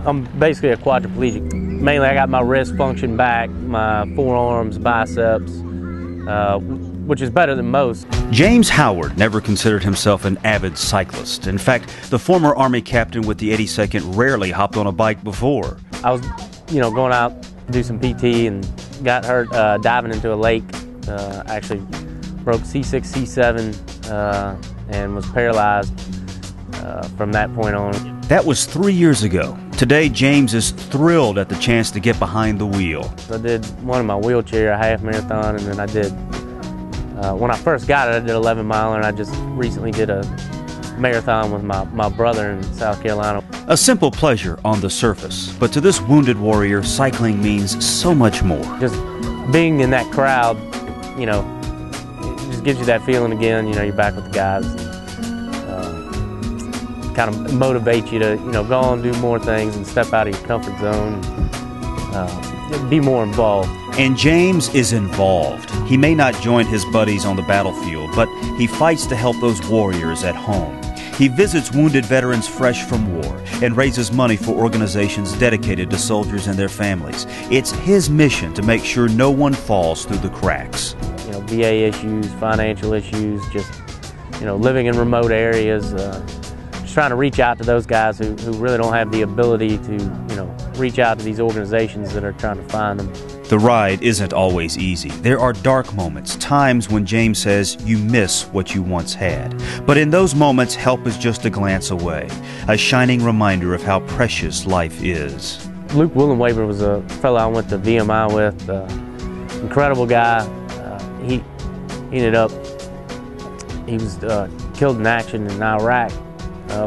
I'm basically a quadriplegic. Mainly I got my wrist function back, my forearms, biceps, which is better than most. James Howard never considered himself an avid cyclist. In fact, the former Army captain with the 82nd rarely hopped on a bike before. I was, going out to do some PT and got hurt diving into a lake. Actually broke C6, C7, and was paralyzed from that point on. That was 3 years ago. Today, James is thrilled at the chance to get behind the wheel. I did one in my wheelchair, a half marathon, and then I did, when I first got it, I did 11 miler, and I just recently did a marathon with my brother in South Carolina. A simple pleasure on the surface, but to this wounded warrior, cycling means so much more. Just being in that crowd, it just gives you that feeling again, you're back with the guys. Kind of motivate you to, go on, do more things and step out of your comfort zone, be more involved. And James is involved. He may not join his buddies on the battlefield, but he fights to help those warriors at home. He visits wounded veterans fresh from war and raises money for organizations dedicated to soldiers and their families. It's his mission to make sure no one falls through the cracks. VA issues, financial issues, just, living in remote areas, trying to reach out to those guys who really don't have the ability to, reach out to these organizations that are trying to find them. The ride isn't always easy. There are dark moments, times when James says you miss what you once had. But in those moments, help is just a glance away, a shining reminder of how precious life is. Luke Willenwaber was a fellow I went to VMI with, incredible guy. He ended up, he was killed in action in Iraq.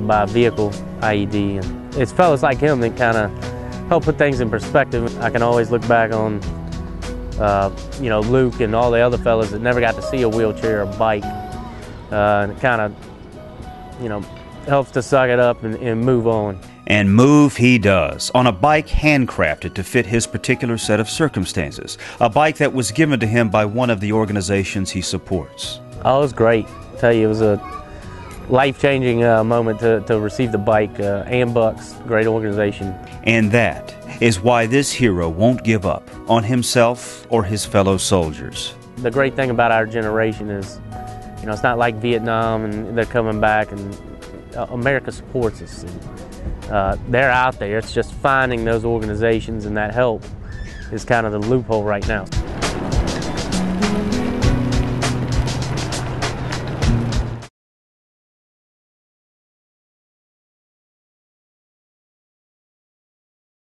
By a vehicle IED, and it's fellas like him that kind of help put things in perspective. I can always look back on, Luke and all the other fellas that never got to see a wheelchair or bike, and it kind of, helps to suck it up and move on. And move he does, on a bike handcrafted to fit his particular set of circumstances, a bike that was given to him by one of the organizations he supports. Oh, it was great. I tell you, it was a life-changing moment to receive the bike. Ambucks, great organization. And that is why this hero won't give up on himself or his fellow soldiers. The great thing about our generation is, it's not like Vietnam and they're coming back, and America supports us. And, they're out there. It's just finding those organizations, and that help is kind of the loophole right now.